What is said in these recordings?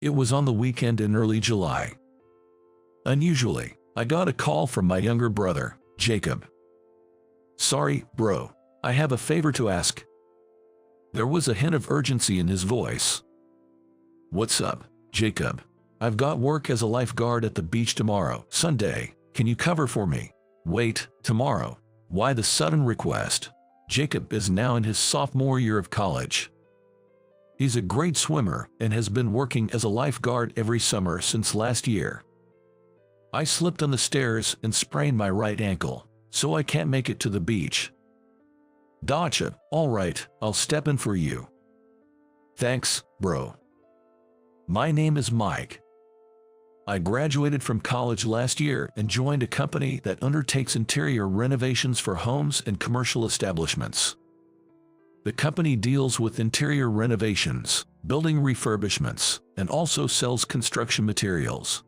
It was on the weekend in early July. Unusually, I got a call from my younger brother, Jacob. "Sorry, bro. I have a favor to ask." There was a hint of urgency in his voice. "What's up, Jacob? I've got work as a lifeguard at the beach tomorrow, Sunday. Can you cover for me?" "Wait, tomorrow? Why the sudden request?" Jacob is now in his sophomore year of college. He's a great swimmer and has been working as a lifeguard every summer since last year. "I slipped on the stairs and sprained my right ankle, so I can't make it to the beach." "Gotcha. All right, I'll step in for you." "Thanks, bro. My name is Mike. I graduated from college last year and joined a company that undertakes interior renovations for homes and commercial establishments. The company deals with interior renovations, building refurbishments, and also sells construction materials.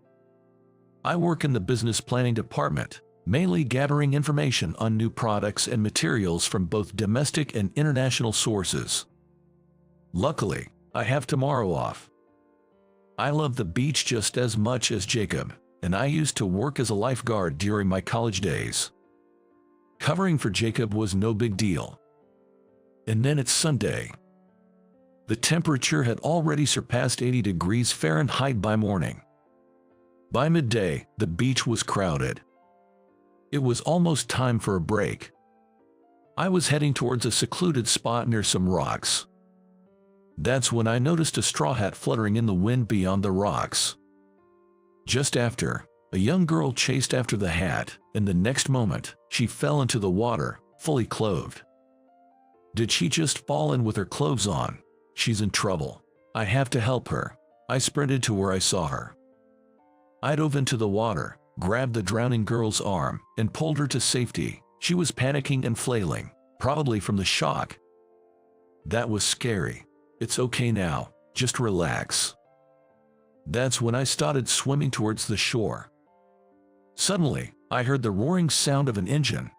I work in the business planning department, mainly gathering information on new products and materials from both domestic and international sources. Luckily, I have tomorrow off. I love the beach just as much as Jacob, and I used to work as a lifeguard during my college days. Covering for Jacob was no big deal. And then it's Sunday. The temperature had already surpassed 80 degrees Fahrenheit by morning. By midday, the beach was crowded. It was almost time for a break. I was heading towards a secluded spot near some rocks. That's when I noticed a straw hat fluttering in the wind beyond the rocks. Just after, a young girl chased after the hat, and the next moment, she fell into the water, fully clothed. Did she just fall in with her clothes on? She's in trouble. I have to help her. I sprinted to where I saw her. I dove into the water, grabbed the drowning girl's arm, and pulled her to safety. She was panicking and flailing, probably from the shock. That was scary. "It's okay now, just relax." That's when I started swimming towards the shore. Suddenly, I heard the roaring sound of an engine.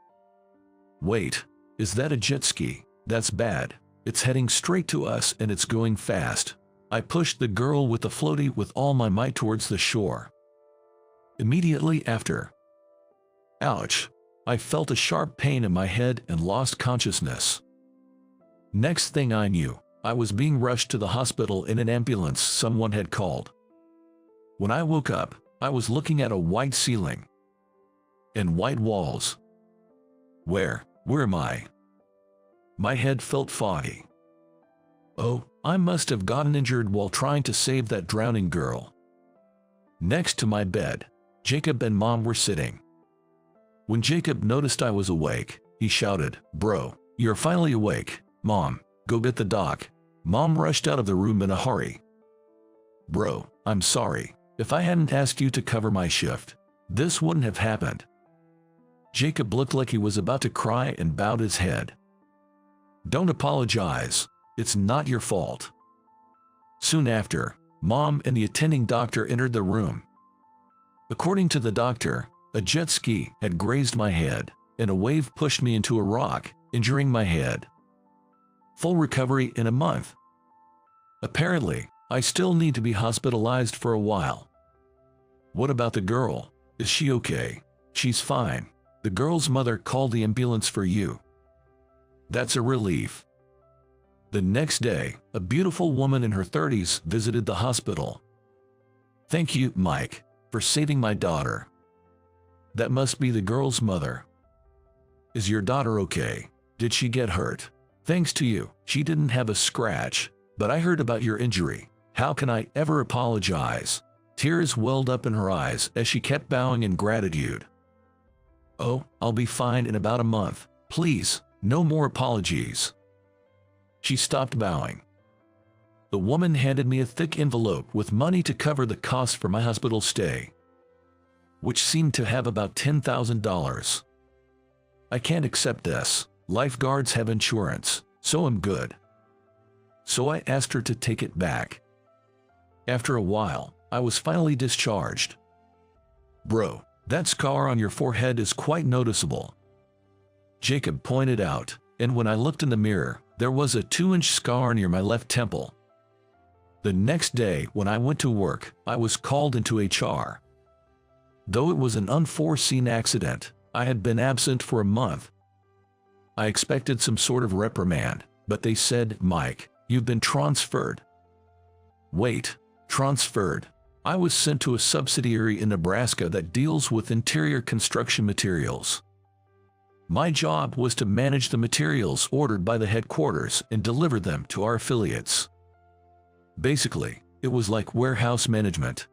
"Wait, is that a jet ski? That's bad. It's heading straight to us and it's going fast." I pushed the girl with the floaty with all my might towards the shore. Immediately after, ouch, I felt a sharp pain in my head and lost consciousness. Next thing I knew, I was being rushed to the hospital in an ambulance someone had called. When I woke up, I was looking at a white ceiling and white walls. Where am I? My head felt foggy. Oh, I must have gotten injured while trying to save that drowning girl. Next to my bed, Jacob and Mom were sitting. When Jacob noticed I was awake, he shouted, "Bro, you're finally awake. Mom, go get the doc." Mom rushed out of the room in a hurry. "Bro, I'm sorry. If I hadn't asked you to cover my shift, this wouldn't have happened." Jacob looked like he was about to cry and bowed his head. "Don't apologize. It's not your fault." Soon after, Mom and the attending doctor entered the room. According to the doctor, a jet ski had grazed my head, and a wave pushed me into a rock, injuring my head. Full recovery in a month. Apparently, I still need to be hospitalized for a while. What about the girl? Is she okay? She's fine. The girl's mother called the ambulance for you. That's a relief. The next day, a beautiful woman in her 30s visited the hospital. "Thank you, Mike, for saving my daughter." "That must be the girl's mother. Is your daughter okay? Did she get hurt?" "Thanks to you, she didn't have a scratch, but I heard about your injury. How can I ever apologize?" Tears welled up in her eyes as she kept bowing in gratitude. "Oh, I'll be fine in about a month. Please, no more apologies." She stopped bowing. The woman handed me a thick envelope with money to cover the cost for my hospital stay, which seemed to have about $10,000. "I can't accept this. Lifeguards have insurance, so I'm good." So I asked her to take it back. After a while, I was finally discharged. "Bro, that scar on your forehead is quite noticeable," Jacob pointed out, and when I looked in the mirror, there was a 2-inch scar near my left temple. The next day when I went to work, I was called into HR. Though it was an unforeseen accident, I had been absent for a month. I expected some sort of reprimand, but they said, "Mike, you've been transferred." Wait, transferred? I was sent to a subsidiary in Nebraska that deals with interior construction materials. My job was to manage the materials ordered by the headquarters and deliver them to our affiliates. Basically, it was like warehouse management.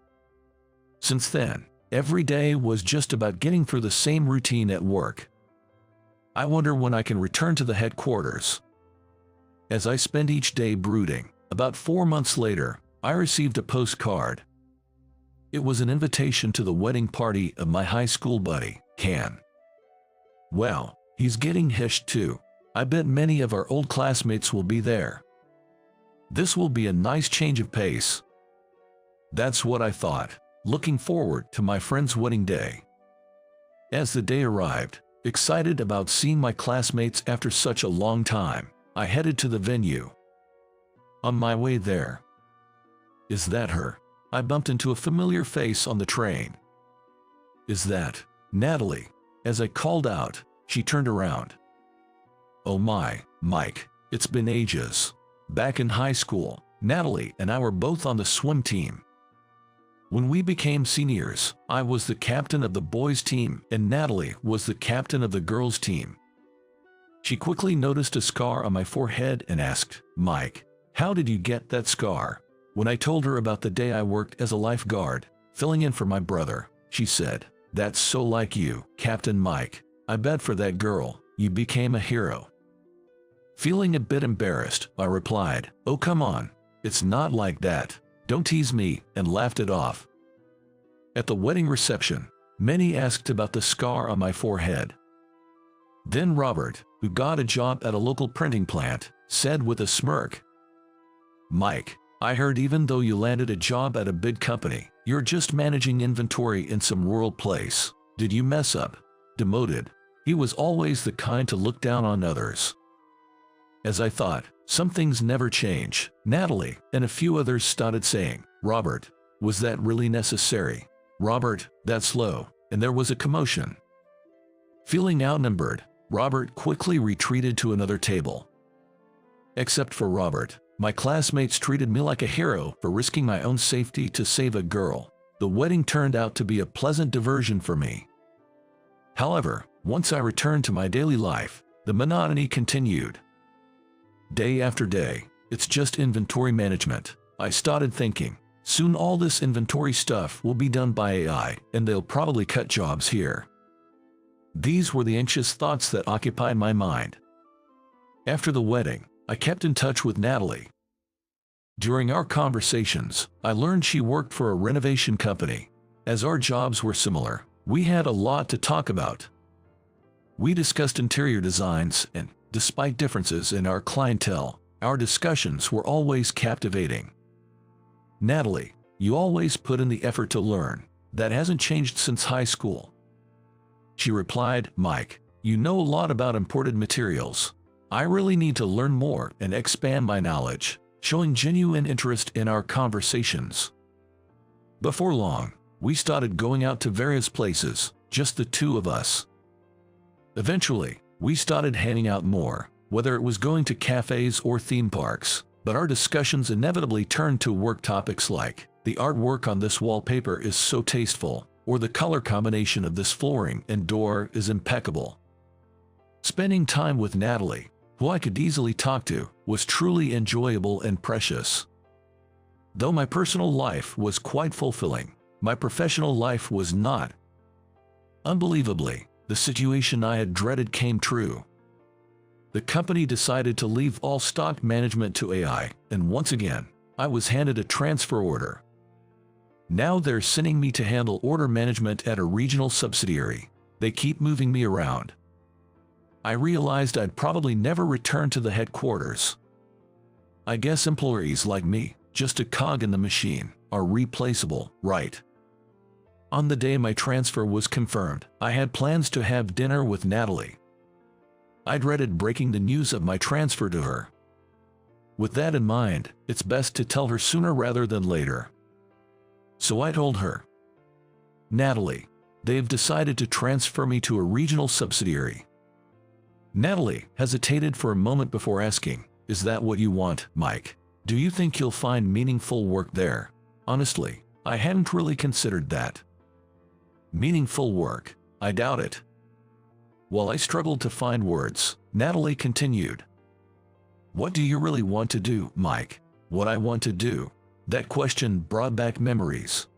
Since then, every day was just about getting through the same routine at work. I wonder when I can return to the headquarters. As I spend each day brooding, about 4 months later, I received a postcard. It was an invitation to the wedding party of my high school buddy, Ken. Well, he's getting hitched too. I bet many of our old classmates will be there. This will be a nice change of pace. That's what I thought, looking forward to my friend's wedding day. As the day arrived, excited about seeing my classmates after such a long time, I headed to the venue. On my way there, "Is that her?" I bumped into a familiar face on the train. "Is that Natalie?" As I called out, she turned around. "Oh my, Mike, it's been ages." Back in high school, Natalie and I were both on the swim team. When we became seniors, I was the captain of the boys' team and Natalie was the captain of the girls' team. She quickly noticed a scar on my forehead and asked, "Mike, how did you get that scar?" When I told her about the day I worked as a lifeguard, filling in for my brother, she said, "That's so like you, Captain Mike. I bet for that girl, you became a hero." Feeling a bit embarrassed, I replied, "Oh come on, it's not like that. Don't tease me," and laughed it off. At the wedding reception, many asked about the scar on my forehead. Then Robert, who got a job at a local printing plant, said with a smirk, "Mike, I heard even though you landed a job at a big company, you're just managing inventory in some rural place. Did you mess up? Demoted?" He was always the kind to look down on others. As I thought, some things never change, Natalie and a few others started saying, "Robert, was that really necessary? Robert, that's low," and there was a commotion. Feeling outnumbered, Robert quickly retreated to another table. Except for Robert, my classmates treated me like a hero for risking my own safety to save a girl. The wedding turned out to be a pleasant diversion for me. However, once I returned to my daily life, the monotony continued. Day after day, it's just inventory management. I started thinking, soon all this inventory stuff will be done by AI, and they'll probably cut jobs here. These were the anxious thoughts that occupied my mind. After the wedding, I kept in touch with Natalie. During our conversations, I learned she worked for a renovation company. As our jobs were similar, we had a lot to talk about. We discussed interior designs, and despite differences in our clientele, our discussions were always captivating. "Natalie, you always put in the effort to learn. That hasn't changed since high school." She replied, "Mike, you know a lot about imported materials. I really need to learn more and expand my knowledge," showing genuine interest in our conversations. Before long, we started going out to various places, just the two of us. Eventually, we started hanging out more, whether it was going to cafes or theme parks, but our discussions inevitably turned to work topics like, "The artwork on this wallpaper is so tasteful," or "The color combination of this flooring and door is impeccable." Spending time with Natalie, who I could easily talk to, was truly enjoyable and precious. Though my personal life was quite fulfilling, my professional life was not. Unbelievably, the situation I had dreaded came true. The company decided to leave all stock management to AI, and once again, I was handed a transfer order. Now they're sending me to handle order management at a regional subsidiary. They keep moving me around. I realized I'd probably never return to the headquarters. I guess employees like me, just a cog in the machine, are replaceable, right? On the day my transfer was confirmed, I had plans to have dinner with Natalie. I dreaded breaking the news of my transfer to her. With that in mind, it's best to tell her sooner rather than later. So I told her, Natalie, they've decided to transfer me to a regional subsidiary. Natalie hesitated for a moment before asking, is that what you want, Mike? Do you think you'll find meaningful work there? Honestly, I hadn't really considered that. Meaningful work? I doubt it. While I struggled to find words, Natalie continued. What do you really want to do, Mike? What I want to do? That question brought back memories.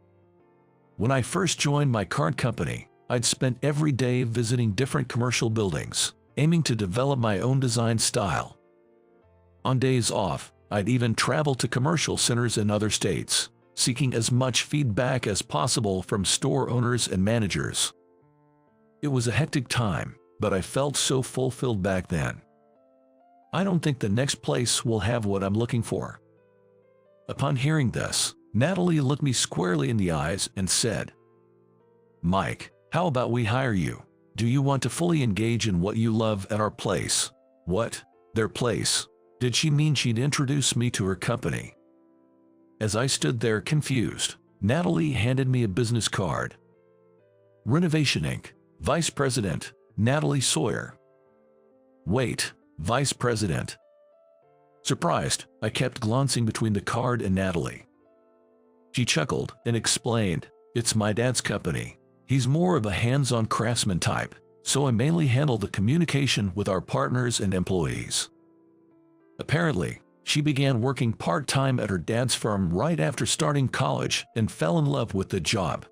When I first joined my current company, I'd spent every day visiting different commercial buildings, aiming to develop my own design style. On days off, I'd even travel to commercial centers in other states, seeking as much feedback as possible from store owners and managers. It was a hectic time, but I felt so fulfilled back then. I don't think the next place will have what I'm looking for. Upon hearing this, Natalie looked me squarely in the eyes and said, Mike, how about we hire you? Do you want to fully engage in what you love at our place? What? Their place? Did she mean she'd introduce me to her company? As I stood there confused, Natalie handed me a business card. Renovation Inc., Vice President, Natalie Sawyer. Wait, Vice President. Surprised, I kept glancing between the card and Natalie. She chuckled and explained, it's my dad's company. He's more of a hands-on craftsman type, so I mainly handle the communication with our partners and employees. Apparently, she began working part-time at her dad's firm right after starting college and fell in love with the job.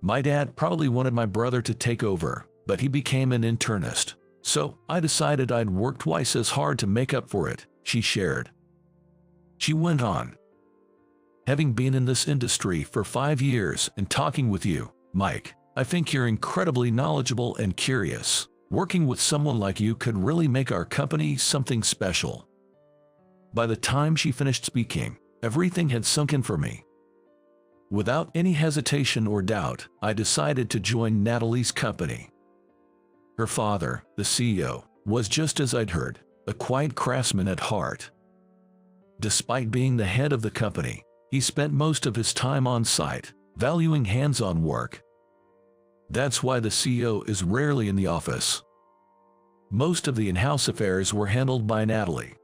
My dad probably wanted my brother to take over, but he became an internist, so I decided I'd work twice as hard to make up for it, she shared. She went on. Having been in this industry for 5 years and talking with you, Mike, I think you're incredibly knowledgeable and curious. Working with someone like you could really make our company something special. By the time she finished speaking, everything had sunk in for me. Without any hesitation or doubt, I decided to join Natalie's company. Her father, the CEO, was just as I'd heard, a quiet craftsman at heart. Despite being the head of the company, he spent most of his time on site, valuing hands-on work. That's why the CEO is rarely in the office. Most of the in-house affairs were handled by Natalie.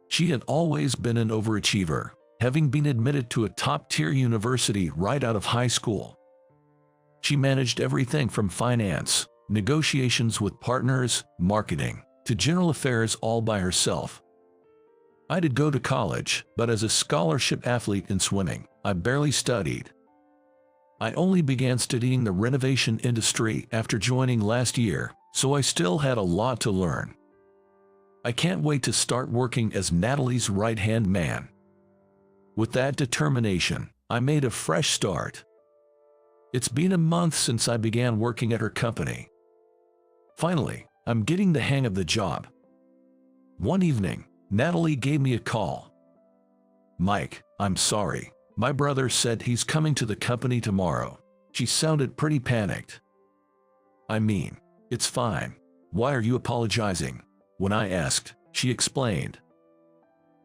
She had always been an overachiever, having been admitted to a top-tier university right out of high school. She managed everything from finance, negotiations with partners, marketing, to general affairs all by herself. I did go to college, but as a scholarship athlete in swimming, I barely studied. I only began studying the renovation industry after joining last year, so I still had a lot to learn. I can't wait to start working as Natalie's right-hand man. With that determination, I made a fresh start. It's been a month since I began working at her company. Finally, I'm getting the hang of the job. One evening, Natalie gave me a call. Mike, I'm sorry. My brother said he's coming to the company tomorrow. She sounded pretty panicked. I mean, it's fine. Why are you apologizing? When I asked, she explained.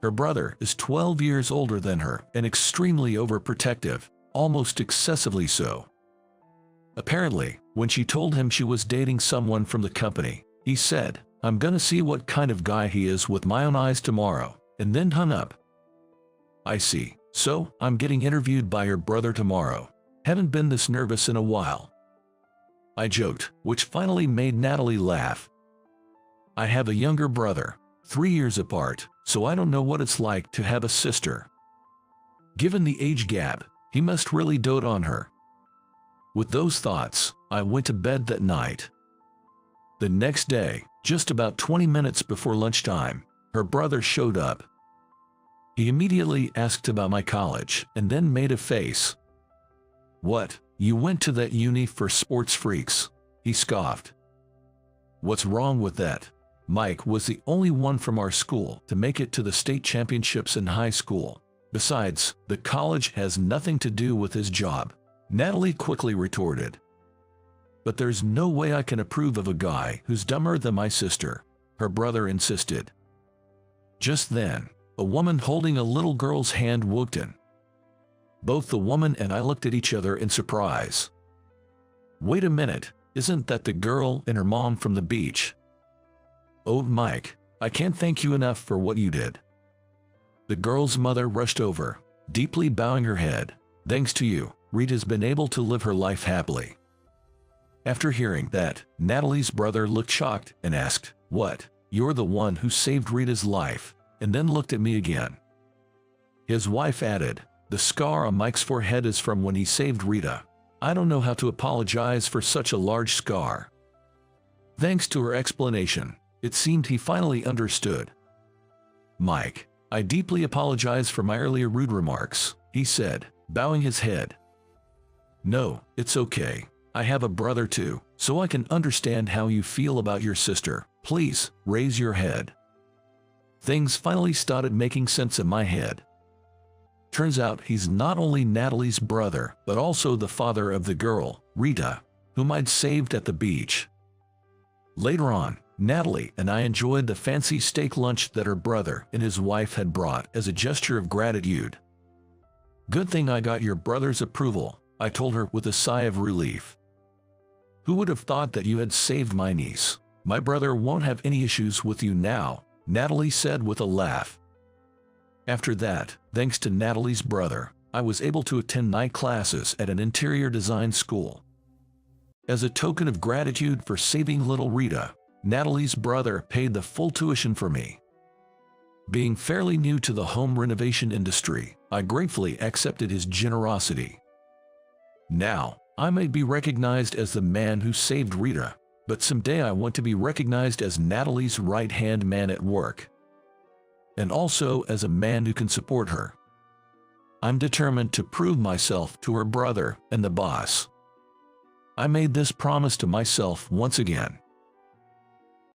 Her brother is 12 years older than her and extremely overprotective, almost excessively so. Apparently, when she told him she was dating someone from the company, he said, I'm gonna see what kind of guy he is with my own eyes tomorrow, and then hung up. I see. So, I'm getting interviewed by her brother tomorrow. Haven't been this nervous in a while. I joked, which finally made Natalie laugh. I have a younger brother, 3 years apart, so I don't know what it's like to have a sister. Given the age gap, he must really dote on her. With those thoughts, I went to bed that night. The next day, just about 20 minutes before lunchtime, her brother showed up. He immediately asked about my college and then made a face. What, you went to that uni for sports freaks? He scoffed. What's wrong with that? Mike was the only one from our school to make it to the state championships in high school. Besides, the college has nothing to do with his job, Natalie quickly retorted. But there's no way I can approve of a guy who's dumber than my sister, her brother insisted. Just then, a woman holding a little girl's hand walked in. Both the woman and I looked at each other in surprise. Wait a minute, isn't that the girl and her mom from the beach? Oh, Mike, I can't thank you enough for what you did. The girl's mother rushed over, deeply bowing her head. Thanks to you, Rita's been able to live her life happily. After hearing that, Natalie's brother looked shocked and asked, "What? You're the one who saved Rita's life?" and then looked at me again. His wife added, "The scar on Mike's forehead is from when he saved Rita. I don't know how to apologize for such a large scar." Thanks to her explanation, it seemed he finally understood. "Mike, I deeply apologize for my earlier rude remarks," he said, bowing his head. "No, it's okay. I have a brother too, so I can understand how you feel about your sister. Please, raise your head." Things finally started making sense in my head. Turns out he's not only Natalie's brother, but also the father of the girl, Rita, whom I'd saved at the beach. Later on, Natalie and I enjoyed the fancy steak lunch that her brother and his wife had brought as a gesture of gratitude. "Good thing I got your brother's approval," I told her with a sigh of relief. "Who would have thought that you had saved my niece? My brother won't have any issues with you now," Natalie said with a laugh. After that, thanks to Natalie's brother, I was able to attend night classes at an interior design school. As a token of gratitude for saving little Rita, Natalie's brother paid the full tuition for me. Being fairly new to the home renovation industry, I gratefully accepted his generosity. Now, I may be recognized as the man who saved Rita, but someday I want to be recognized as Natalie's right-hand man at work. And also as a man who can support her. I'm determined to prove myself to her brother and the boss. I made this promise to myself once again.